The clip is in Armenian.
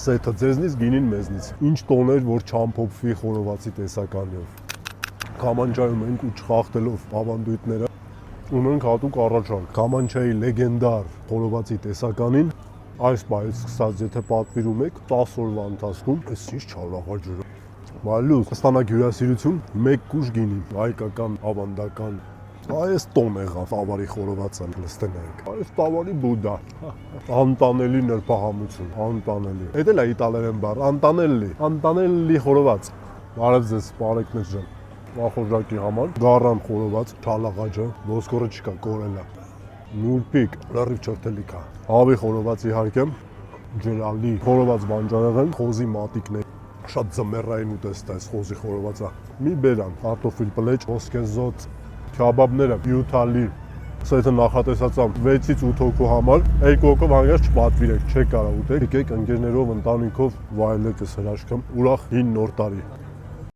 Սեթը ձեզնից գինին մեզնից։ Ինչ տոներ, որ չամփոփվի խորովածի տեսականիով։ Կամանչայում ենք ու չխախտելով ավանդույթները ունենք հատուկ առաջարկ։ Կամանչայի լեգենդար խորովածի տեսականին այս պահից սկսած եթե պատվիրում եք 10 օրվա ընթացքում, այս ինչ չարաղա ջրը։ Մալուս, ստանաք հյուրասիրություն, մեկ կուժ գինի, հայկական, ավանդական։ Այս տոն եղավ ավարի խորովածը լստենայինք։ Այս տավարի բուդա։ Անտանելի նրբահամություն, անտանելի։ Էդ էլ է իտալերեն բառ, անտանելի խորոված։ Բարև ձեզ, բարեկներ ջան։ Նախորժակի համար գառան խորոված, չալաղաջը, ոսկորը չկա, կորելա։ Նուրբիկ, լրիվ չրթելիք է։ Հավի խորոված իհարկե, ջրալի, խորոված բանջարեղեն, խոզի մատիկներ։ Շատ ձմեռային ուտեստ է այս խոզի խորովածը։ Մի բերան, կարտոֆիլ պլեջ, ոսկեզոտ, քյաբաբները, հյութալի։ Սա նախատեսած է 6-ից 8 հոգու համար, 2 հոգով հանգած չպատվիրեք, չեք կարող ուտեք։ Եկեք ընկերներով, ընտանիքով վայելեք այս հրաշքը։ Ուրախ հին նոր տարի։